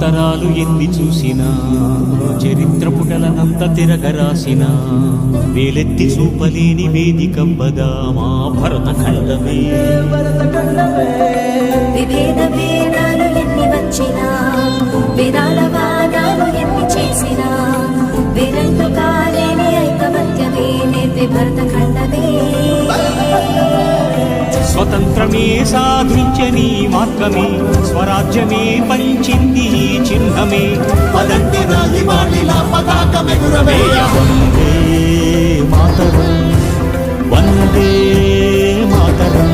అవసరాలు ఎన్ని చూసినా చరిత్ర పుటలనంత తిరగరాసిన వేలెత్తి చూపలేని వేదికవ్వదా మా భరతఖండమే. విభేద భేదాలు ఎన్ని వచ్చినా వేదాల వాదాలు ఎన్ని చేసినా వేరెందు కాలేని ఐకమత్యమే నేర్పే భరతఖండమే. స్వతంత్రమే సాధించని మార్గమే స్వరాజ్యమే పంచింది చిహ్నమే. పదండి రాలి వాడిలా పతాకమెగురవే. వందే మాతరం వందే మాతరం.